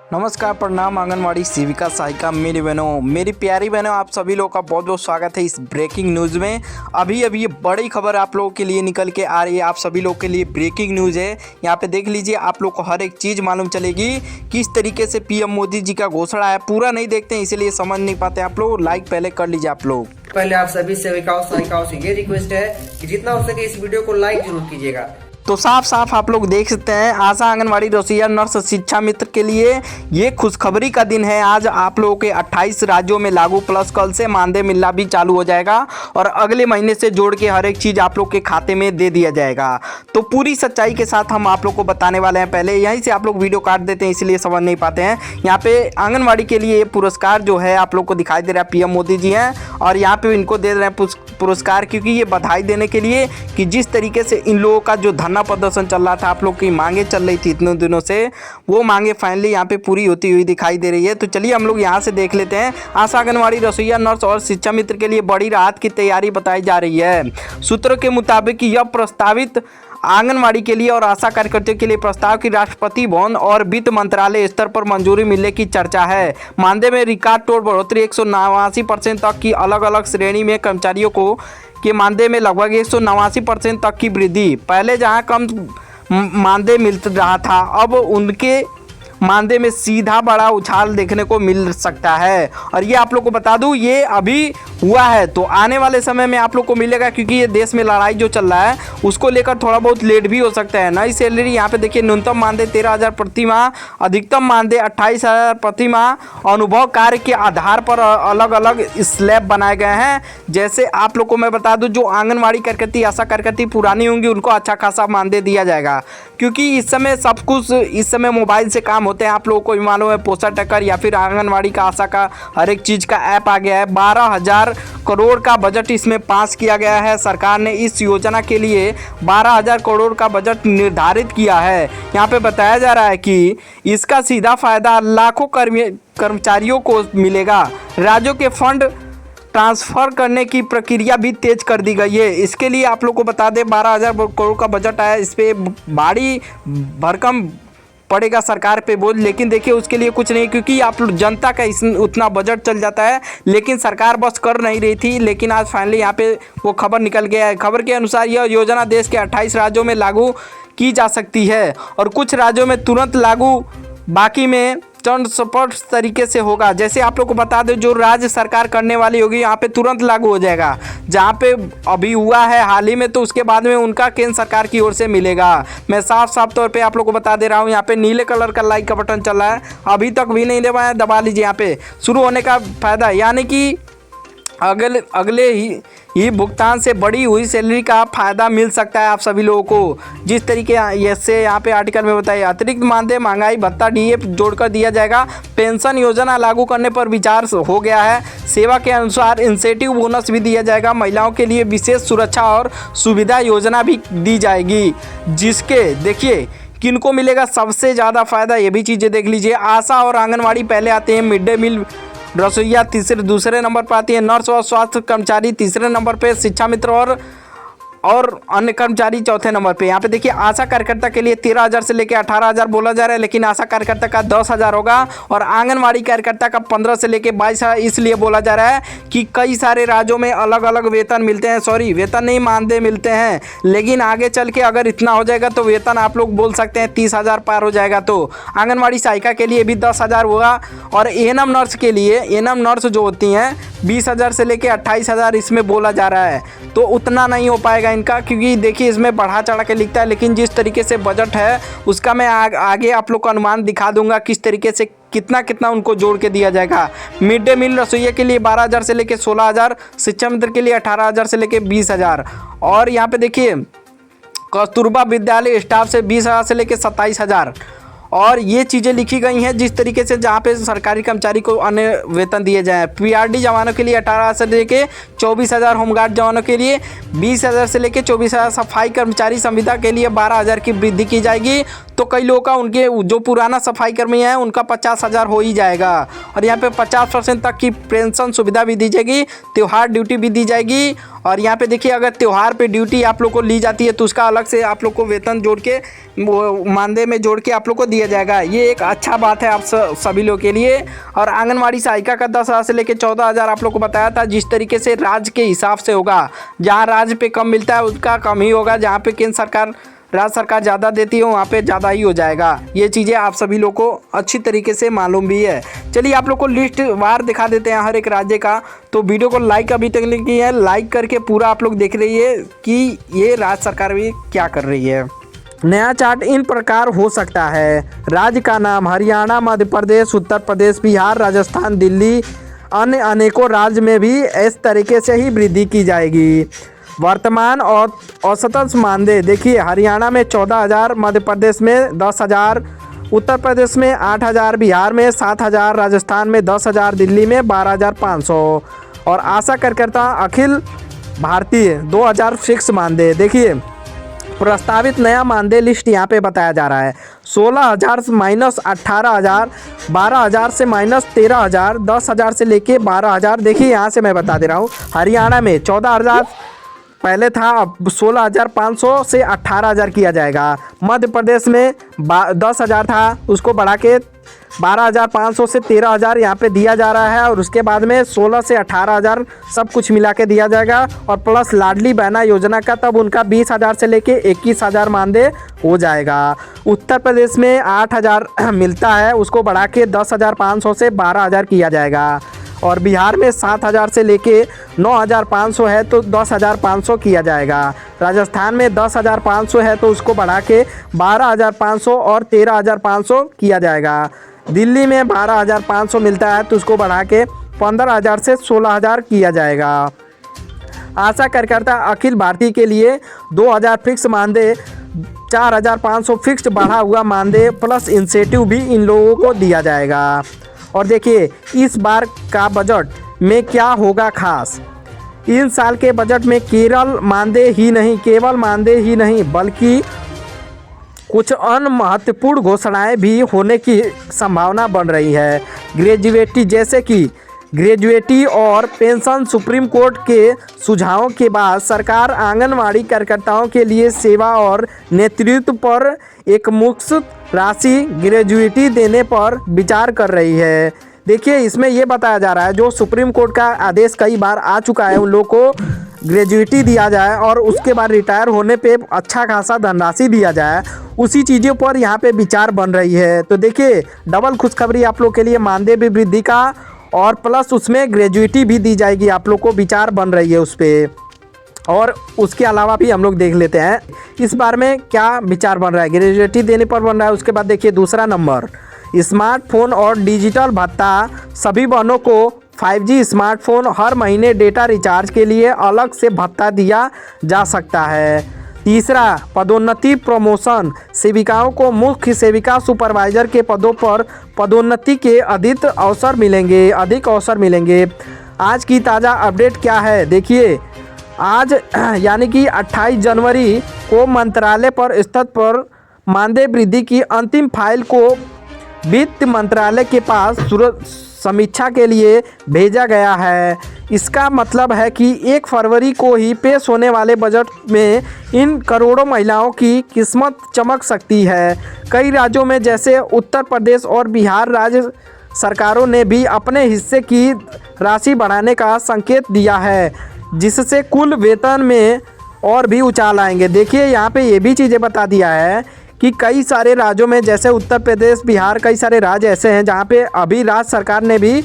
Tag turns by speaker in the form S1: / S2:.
S1: नमस्कार, प्रणाम। आंगनवाड़ी सेविका सहायिका मेरी बहनों, मेरी प्यारी बहनों, आप सभी लोगों का बहुत बहुत स्वागत है इस ब्रेकिंग न्यूज़ में। अभी ये बड़ी खबर आप लोगों के लिए निकल के आ रही है। आप सभी लोगों के लिए ब्रेकिंग न्यूज़ है। यहाँ पे देख लीजिए, आप लोग को हर एक चीज़ मालूम चलेगी किस तरीके से पीएम मोदी जी का घोषणा है। पूरा नहीं देखते हैं इसीलिए समझ नहीं पाते आप लोग। लाइक पहले कर लीजिए आप लोग।
S2: पहले आप सभी सेविकाओं सहायिकाओं से ये रिक्वेस्ट है कि जितना हो सके इस वीडियो को लाइक जरूर कीजिएगा।
S1: तो साफ साफ आप लोग देख सकते हैं, आशा आंगनवाड़ी रसोईया नर्स शिक्षा मित्र के लिए ये खुशखबरी का दिन है। आज आप लोगों के 28 राज्यों में लागू, प्लस कल से मानदेय मिलना भी चालू हो जाएगा और अगले महीने से जोड़ के हर एक चीज़ आप लोग के खाते में दे दिया जाएगा। तो पूरी सच्चाई के साथ हम आप लोग को बताने वाले हैं। पहले यहीं से आप लोग वीडियो काट देते हैं इसलिए समझ नहीं पाते हैं। यहाँ पे आंगनवाड़ी के लिए पुरस्कार जो है आप लोग को दिखाई दे रहा है, पीएम मोदी जी हैं और यहाँ पे इनको दे रहे हैं पुरस्कार, क्योंकि ये बधाई देने के लिए कि जिस तरीके से इन लोगों का जो धरना प्रदर्शन चल रहा था, आप लोग की मांगे चल रही थी इतने दिनों से, वो मांगे फाइनली यहाँ पे पूरी होती हुई दिखाई दे रही है। तो चलिए हम लोग यहाँ से देख लेते हैं। आशा आंगनवाड़ी रसोईया नर्स और शिक्षा मित्र के लिए बड़ी राहत की तैयारी बताई जा रही है। सूत्रों के मुताबिक यह प्रस्तावित आंगनवाड़ी के लिए और आशा कार्यकर्ताओं के लिए प्रस्ताव की राष्ट्रपति भवन और वित्त मंत्रालय स्तर पर मंजूरी मिलने की चर्चा है। मानदेय में रिकॉर्ड तोड़ बढ़ोतरी, 189% तक की अलग अलग श्रेणी में कर्मचारियों को के मानदेय में लगभग 189% तक की वृद्धि। पहले जहां कम मानदेय मिल रहा था, अब उनके मानदेय में सीधा बड़ा उछाल देखने को मिल सकता है। और ये आप लोग को बता दूं, ये अभी हुआ है तो आने वाले समय में आप लोग को मिलेगा, क्योंकि ये देश में लड़ाई जो चल रहा है उसको लेकर थोड़ा बहुत लेट भी हो सकता है। नई सैलरी यहाँ पे देखिए, न्यूनतम मानदेय 13,000 प्रति माह, अधिकतम मानदेय 28,000 प्रति माह। अनुभव कार्य के आधार पर अलग अलग स्लैब बनाए गए हैं। जैसे आप लोग को मैं बता दूं, जो आंगनवाड़ी कार्यकर्ती, आशा कार्यकर्ती पुरानी होंगी उनको अच्छा खासा मानदेय दिया जाएगा, क्योंकि इस समय सब कुछ मोबाइल से काम होते हैं। आप लोगों को भी मालूम है, पोस्टर टकर या फिर आंगनवाड़ी का, आशा का हर एक चीज़ का ऐप आ गया है। 12,000 करोड़ का बजट इसमें पास किया गया है। सरकार ने इस योजना के लिए 12,000 करोड़ का बजट निर्धारित किया है। यहाँ पे बताया जा रहा है कि इसका सीधा फायदा लाखों कर्मचारियों को मिलेगा। राज्यों के फंड ट्रांसफ़र करने की प्रक्रिया भी तेज कर दी गई है। इसके लिए आप लोग को बता दें, 12,000 करोड़ का बजट आया। इस पर भारी भरकम पड़ेगा सरकार पे बोझ, लेकिन देखिए उसके लिए कुछ नहीं, क्योंकि आप जनता का उतना बजट चल जाता है, लेकिन सरकार बस कर नहीं रही थी। लेकिन आज फाइनली यहाँ पे वो खबर निकल गया है। खबर के अनुसार यह योजना देश के 28 राज्यों में लागू की जा सकती है और कुछ राज्यों में तुरंत लागू, बाकी में चरण स्पष्ट तरीके से होगा। जैसे आप लोग को बता दें, जो राज्य सरकार करने वाली होगी यहाँ पे तुरंत लागू हो जाएगा। जहाँ पे अभी हुआ है हाल ही में, तो उसके बाद में उनका केंद्र सरकार की ओर से मिलेगा। मैं साफ साफ तौर पे आप लोग को बता दे रहा हूँ। यहाँ पे नीले कलर का लाइक का बटन चल रहा है, अभी तक भी नहीं दबाया, दबा लीजिए। यहाँ पे शुरू होने का फायदा, यानी कि अगले ही भुगतान से बढ़ी हुई सैलरी का फायदा मिल सकता है आप सभी लोगों को। जिस तरीके से यहाँ पे आर्टिकल में बताया, अतिरिक्त मानदेय, महंगाई भत्ता, डीए जोड़कर दिया जाएगा। पेंशन योजना लागू करने पर विचार हो गया है। सेवा के अनुसार इंसेंटिव बोनस भी दिया जाएगा। महिलाओं के लिए विशेष सुरक्षा और सुविधा योजना भी दी जाएगी, जिसके देखिए किनको मिलेगा सबसे ज़्यादा फायदा, ये भी चीज़ें देख लीजिए। आशा और आंगनवाड़ी पहले आते हैं, मिड डे मील रसोईया दूसरे नंबर पर आती है, नर्स और स्वास्थ्य कर्मचारी तीसरे नंबर पे, शिक्षा मित्र और अन्य कर्मचारी चौथे नंबर पे। यहाँ पे देखिए, आशा कार्यकर्ता के लिए 13,000 से लेकर 18,000 बोला जा रहा है, लेकिन आशा कार्यकर्ता का 10,000 होगा और आंगनवाड़ी कार्यकर्ता का 15 से लेकर 22,000 इसलिए बोला जा रहा है कि कई सारे राज्यों में अलग अलग वेतन मिलते हैं। सॉरी, वेतन नहीं, मानदेय मिलते हैं। लेकिन आगे चल के अगर इतना हो जाएगा तो वेतन आप लोग बोल सकते हैं 30,000 पार हो जाएगा। तो आंगनवाड़ी सहायिका के लिए भी 10,000 होगा और एएनएम नर्स के लिए, एएनएम नर्स जो होती हैं, 20,000 से लेकर 28,000 इसमें बोला जा रहा है। तो उतना नहीं हो पाएगा इनका, क्योंकि देखिए इसमें बढ़ा चढ़ा के लिखता है, लेकिन जिस तरीके से बजट है उसका मैं आगे आप लोग को अनुमान दिखा दूंगा किस तरीके से कितना उनको जोड़ के दिया जाएगा। मिड डे मील रसोईया के लिए 12,000 से लेकर 16,000, शिक्षा मित्र के लिए 18,000 से लेकर 20,000 और यहाँ पे देखिए कस्तूरबा विद्यालय स्टाफ से 20,000 से लेकर 27,000 और ये चीज़ें लिखी गई हैं जिस तरीके से जहाँ पे सरकारी कर्मचारी को अन्य वेतन दिए जाएँ। पीआरडी जवानों के लिए 18,000 से लेके 24,000, होमगार्ड जवानों के लिए 20,000 से लेके 24,000, सफाई कर्मचारी संविदा के लिए 12,000 की वृद्धि की जाएगी। तो कई लोगों का, उनके जो पुराना सफाई कर्मी हैं उनका 50,000 हो ही जाएगा। और यहाँ पे 50% तक की पेंशन सुविधा भी दी जाएगी, त्यौहार ड्यूटी भी दी जाएगी। और यहाँ पे देखिए, अगर त्यौहार पे ड्यूटी आप लोग को ली जाती है तो उसका अलग से आप लोग को वेतन जोड़ के, मानदेय में जोड़ के आप लोग को दिया जाएगा। ये एक अच्छा बात है आप सभी लोग के लिए। और आंगनवाड़ी सहायिका का 10,000 से लेकर 14,000 आप लोग को बताया था। जिस तरीके से राज्य के हिसाब से होगा, जहाँ राज्य पे कम मिलता है उसका कम ही होगा, जहाँ पे केंद्र सरकार, राज्य सरकार ज़्यादा देती है वहाँ पे ज़्यादा ही हो जाएगा। ये चीज़ें आप सभी लोग को अच्छी तरीके से मालूम भी है। चलिए आप लोग को लिस्ट वार दिखा देते हैं हर एक राज्य का। तो वीडियो को लाइक अभी तक नहीं किया है, लाइक करके पूरा आप लोग देख रहिए कि ये राज्य सरकार भी क्या कर रही है। नया चार्ट इन प्रकार हो सकता है। राज्य का नाम हरियाणा, मध्य प्रदेश, उत्तर प्रदेश, बिहार, राजस्थान, दिल्ली, अन्य अनेकों राज्य में भी इस तरीके से ही वृद्धि की जाएगी। वर्तमान और औसतन मानदेय देखिए, हरियाणा में 14,000, मध्य प्रदेश में 10,000, उत्तर प्रदेश में 8,000, बिहार में 7,000, राजस्थान में 10,000, दिल्ली में 12,500 और आशा कार्यकर्ता अखिल भारतीय 2,000 फिक्स मानदेय। देखिए प्रस्तावित नया मानदेय लिस्ट यहाँ पे बताया जा रहा है। 16,000 माइनस 18,000, 12,000 से माइनस 13,000, 10,000 से लेके 12,000। देखिए यहाँ से मैं बता दे रहा हूँ, हरियाणा में 14,000 पहले था, अब 16,500 से 18,000 किया जाएगा। मध्य प्रदेश में 10,000 था, उसको बढ़ा के 12,500 से 13,000 यहाँ पे दिया जा रहा है। और उसके बाद में 16 से 18,000 सब कुछ मिला के दिया जाएगा। और प्लस लाडली बहना योजना का तब उनका 20,000 से लेके 21,000 मानदेय हो जाएगा। उत्तर प्रदेश में 8,000 मिलता है, उसको बढ़ा के 10,500 से 12,000 किया जाएगा। और बिहार में 7,000 से लेके 9,500 है तो 10,500 किया जाएगा। राजस्थान में 10,500 है तो उसको बढ़ा के 12,500 और 13,500 किया जाएगा। दिल्ली में 12,500 मिलता है तो उसको बढ़ा के 15,000 से 16,000 किया जाएगा। आशा कार्यकर्ता अखिल भारतीय के लिए 2,000 फिक्स मानदेय, 4,500 फिक्स बढ़ा हुआ मानदेय प्लस इंसेंटिव भी इन लोगों को दिया जाएगा। और देखिए इस बार का बजट में क्या होगा खास। इन साल के बजट में केवल मानदेय ही नहीं बल्कि कुछ अन्य महत्वपूर्ण घोषणाएं भी होने की संभावना बन रही है। ग्रेजुएटी और पेंशन। सुप्रीम कोर्ट के सुझावों के बाद सरकार आंगनवाड़ी कार्यकर्ताओं के लिए सेवा और नेतृत्व पर एक मुश्त राशि ग्रेजुएटी देने पर विचार कर रही है। देखिए इसमें ये बताया जा रहा है, जो सुप्रीम कोर्ट का आदेश कई बार आ चुका है, उन लोगों को ग्रेजुएटी दिया जाए और उसके बाद रिटायर होने पे अच्छा खासा धनराशि दिया जाए, उसी चीज़ों पर यहाँ पे विचार बन रही है। तो देखिए डबल खुशखबरी आप लोग के लिए, मानदेय भी वृद्धि का और प्लस उसमें ग्रेजुएटी भी दी जाएगी, आप लोग को विचार बन रही है उस पर। और उसके अलावा भी हम लोग देख लेते हैं इस बार में क्या विचार बन रहा है। ग्रेजुएटी देने पर बन रहा है। उसके बाद देखिए दूसरा नंबर, स्मार्टफोन और डिजिटल भत्ता। सभी बहनों को 5G स्मार्टफोन, हर महीने डेटा रिचार्ज के लिए अलग से भत्ता दिया जा सकता है। तीसरा पदोन्नति प्रमोशन। सेविकाओं को मुख्य सेविका सुपरवाइजर के पदों पर पदोन्नति के अधिक अवसर मिलेंगे। आज की ताज़ा अपडेट क्या है देखिए, आज यानी कि 28 जनवरी को मंत्रालय पर स्तर पर मानदेय वृद्धि की अंतिम फाइल को वित्त मंत्रालय के पास समीक्षा के लिए भेजा गया है। इसका मतलब है कि 1 फरवरी को ही पेश होने वाले बजट में इन करोड़ों महिलाओं की किस्मत चमक सकती है। कई राज्यों में जैसे उत्तर प्रदेश और बिहार राज्य सरकारों ने भी अपने हिस्से की राशि बढ़ाने का संकेत दिया है, जिससे कुल वेतन में और भी उछाल आएंगे। देखिए यहाँ पे ये भी चीज़ें बता दिया है कि कई सारे राज्यों में जैसे उत्तर प्रदेश, बिहार, कई सारे राज्य ऐसे हैं जहाँ पे अभी राज्य सरकार ने भी